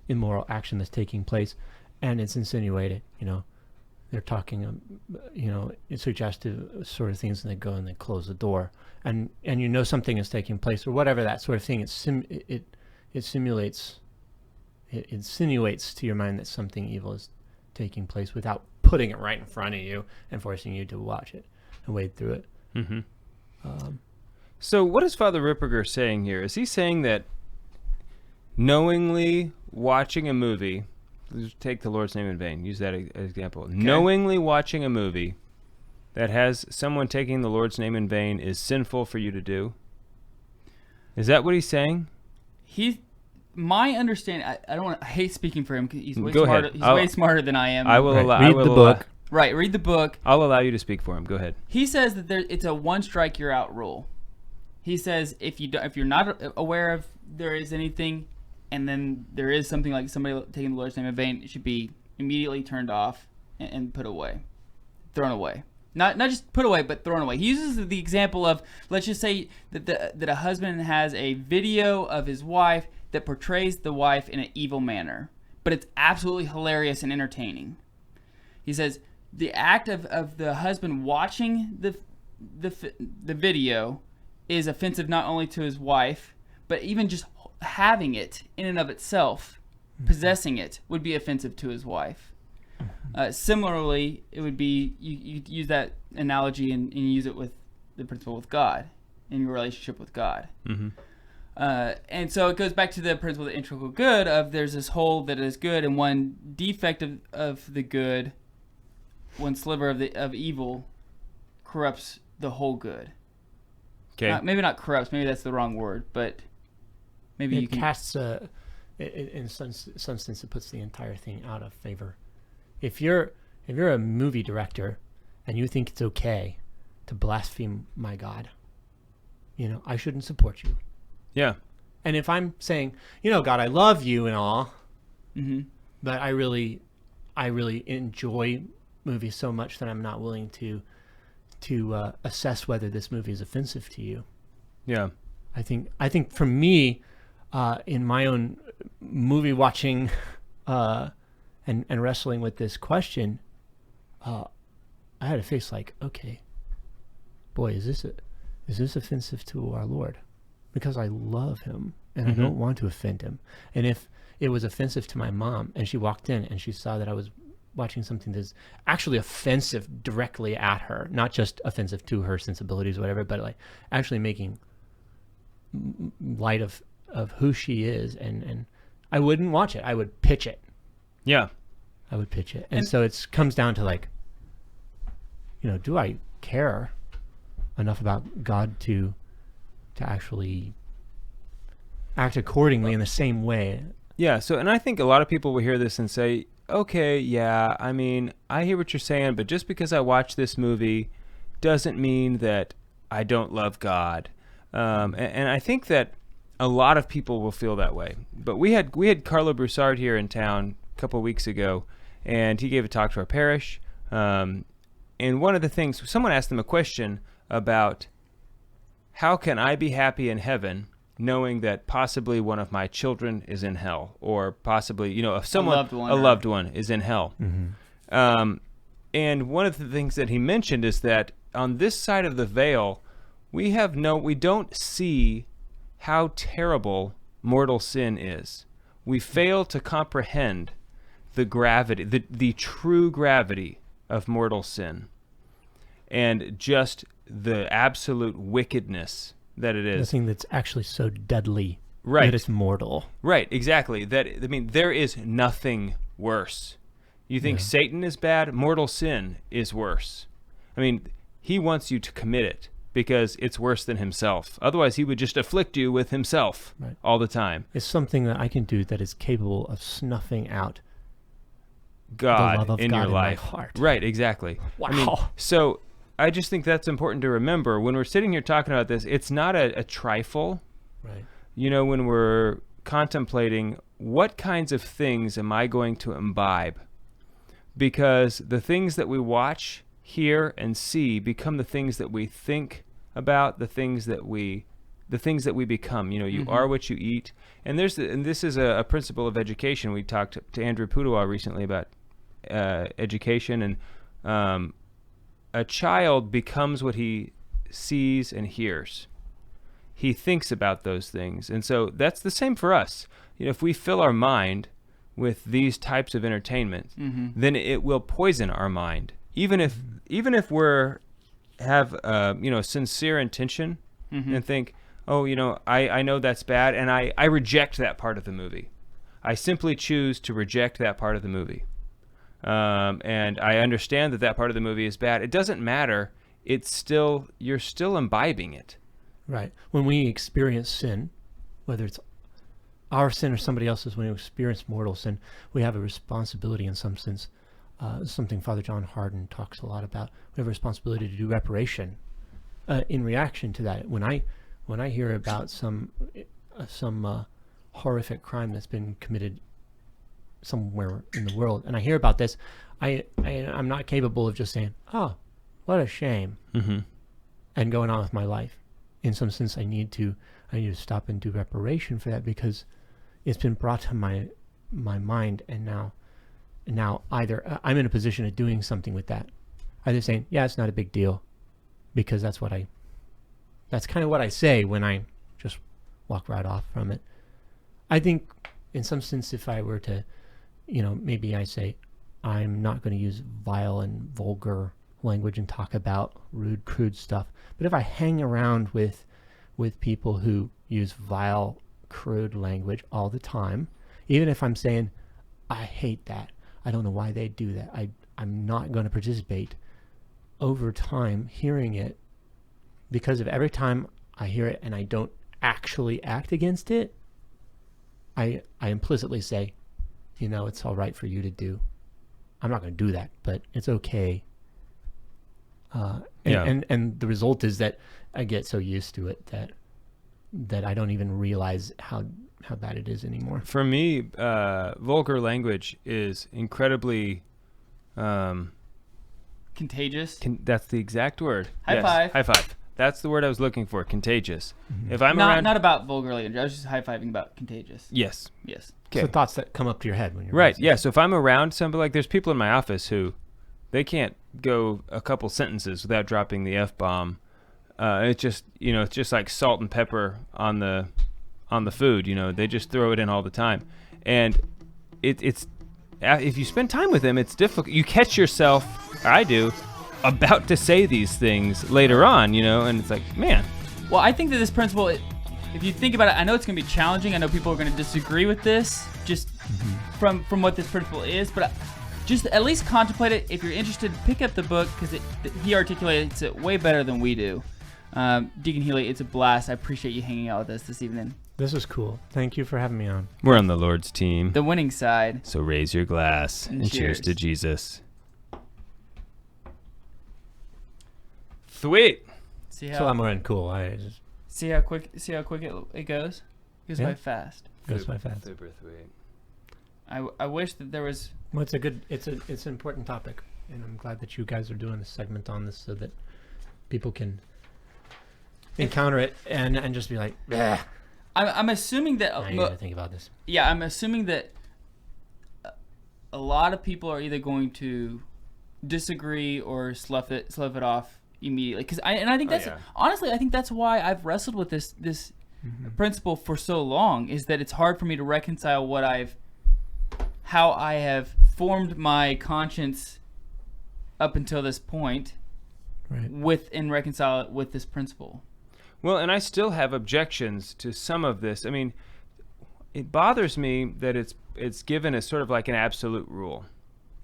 immoral action that's taking place, and it's insinuated. They're talking, suggestive sort of things, and they go and they close the door, and something is taking place or whatever that sort of thing. It simulates. It insinuates to your mind that something evil is taking place without putting it right in front of you and forcing you to watch it and wade through it. Mm-hmm. So what is Father Ripperger saying here? Is he saying that knowingly watching a movie, let's take the Lord's name in vain, use that example, okay. Knowingly watching a movie that has someone taking the Lord's name in vain is sinful for you to do? Is that what he's saying? My understanding, I hate speaking for him because he's way Go smarter. ahead. He's way smarter than I am. I will read the book. Right, read the book. I'll allow you to speak for him. Go ahead. He says that it's a one strike you're out rule. He says if you're not aware of there is anything, and then there is something like somebody taking the Lord's name in vain, it should be immediately turned off and put away, thrown away. Not just put away, but thrown away. He uses the example of, let's just say that a husband has a video of his wife that portrays the wife in an evil manner, but it's absolutely hilarious and entertaining. He says the act of the husband watching the video is offensive not only to his wife, but even just having it in and of itself, possessing it, would be offensive to his wife. Similarly, it would be, you use that analogy and use it with the principle with God, in your relationship with God. Mm-hmm. And so it goes back to the principle of the integral good of there's this whole that is good, and one defect of the good, one sliver of evil, corrupts the whole good. Okay. Maybe not corrupts. Maybe that's the wrong word, but maybe you can. It casts in some sense, it puts the entire thing out of favor. If you're a movie director and you think it's okay blaspheme my God. I shouldn't support you. Yeah. And if I'm saying, God, I love you and all, Mm-hmm. but I really enjoy movies so much that I'm not willing to assess whether this movie is offensive to you. Yeah. I think for me, in my own movie watching and wrestling with this question, I had a face like, okay, boy, is this offensive to our Lord? Because I love him and I don't want to offend him. And if it was offensive to my mom and she walked in and she saw that I was watching something that's actually offensive directly at her, not just offensive to her sensibilities or whatever, but like actually making light of who she is, and I wouldn't watch it. I would pitch it. Yeah. I would pitch it. And so it comes down to like, do I care enough about God to actually act accordingly in the same way? Yeah. So, and I think a lot of people will hear this and say, okay, yeah, I mean, I hear what you're saying, but just because I watch this movie doesn't mean that I don't love God. And I think that a lot of people will feel that way. But we had Carlo Broussard here in town a couple of weeks ago, and he gave a talk to our parish. And one of the things, someone asked him a question about how can I be happy in heaven knowing that possibly one of my children is in hell, or possibly, if someone, a loved one is in hell. Mm-hmm. And one of the things that he mentioned is that on this side of the veil, we don't see how terrible mortal sin is. We fail to comprehend the gravity, the true gravity of mortal sin, and just the absolute wickedness that it is. The thing that's actually so deadly, right, that it's mortal. Right, exactly. There is nothing worse. You think Satan is bad? Mortal sin is worse. He wants you to commit it because it's worse than himself. Otherwise, he would just afflict you with himself all the time. It's something that I can do that is capable of snuffing out God the love of in God your in life. my heart. Right, exactly. Wow. So I just think that's important to remember when we're sitting here talking about this. It's not a trifle. Right. When we're contemplating what kinds of things am I going to imbibe? Because the things that we watch, hear, and see become the things that we think about, the things that we become. You are what you eat. And this is a principle of education. We talked to Andrew Pudawa recently about education, and a child becomes what he sees and hears. He thinks about those things. And so that's the same for us. If we fill our mind with these types of entertainment, then it will poison our mind. Even if we're have sincere intention and think, I know that's bad, and I reject that part of the movie. I simply choose to reject that part of the movie. And I understand that part of the movie is bad. It doesn't matter. You're still imbibing it. Right. When we experience sin, whether it's our sin or somebody else's, when we experience mortal sin, we have a responsibility in some sense. Something Father John Hardin talks a lot about. We have a responsibility to do reparation in reaction to that. When I hear about some horrific crime that's been committed somewhere in the world, and I hear about this, I'm not capable of just saying, "Oh, what a shame," and going on with my life. In some sense, I need to stop and do reparation for that, because it's been brought to my mind, and now either I'm in a position of doing something with that, either saying, "Yeah, it's not a big deal," because that's kind of what I say when I just walk right off from it. I think in some sense, if I were to, maybe I say, I'm not going to use vile and vulgar language and talk about rude, crude stuff. But if I hang around with people who use vile, crude language all the time, even if I'm saying, I hate that, I don't know why they do that, I'm not going to participate, over time, hearing it, because of every time I hear it and I don't actually act against it, I implicitly say, it's all right for you to do. I'm not going to do that, but it's okay. And the result is that I get so used to it that I don't even realize how bad it is anymore. For me, vulgar language is incredibly Contagious. That's the exact word. High five. High five. That's the word I was looking for. Contagious. Mm-hmm. If I'm not about vulgar language. I was just high-fiving about contagious. Yes. Yes. Okay. So thoughts that come up to your head when you're right. Yeah. So if I'm around somebody, like there's people in my office who they can't go a couple sentences without dropping the F-bomb. It's just it's just like salt and pepper on the food. They just throw it in all the time, and it's if you spend time with them, it's difficult. You catch yourself, or I do, about to say these things later on, and it's like, man. Well, I think that this principle, if you think about it, I know it's going to be challenging. I know people are going to disagree with this, just from what this principle is, but just at least contemplate it. If you're interested, pick up the book, because he articulates it way better than we do. Deacon Healey, it's a blast. I appreciate you hanging out with us this evening. This was cool. Thank you for having me on. We're on the Lord's team. The winning side. So raise your glass and cheers to Jesus. Sweet. So I'm wearing cool. I just see how quick it goes. It goes by fast. Goes by fast. Super sweet. I wish that there was. Well, it's an important topic, and I'm glad that you guys are doing this segment on this so that people can encounter it and just be like, yeah. I'm assuming that. Now you gotta think about this. Yeah, I'm assuming that a lot of people are either going to disagree or slough it off immediately. Because I think that's honestly, I think that's why I've wrestled with this principle for so long, is that it's hard for me to reconcile how I have formed my conscience up until this point, right, and reconcile it with this principle. Well, and I still have objections to some of this. I mean, it bothers me that it's given as sort of like an absolute rule.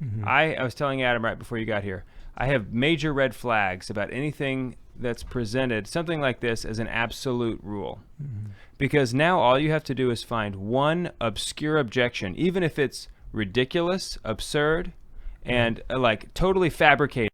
Mm-hmm. I was telling Adam right before you got here, I have major red flags about anything that's presented, something like this, as an absolute rule. Mm-hmm. Because now all you have to do is find one obscure objection, even if it's ridiculous, absurd, and like totally fabricated,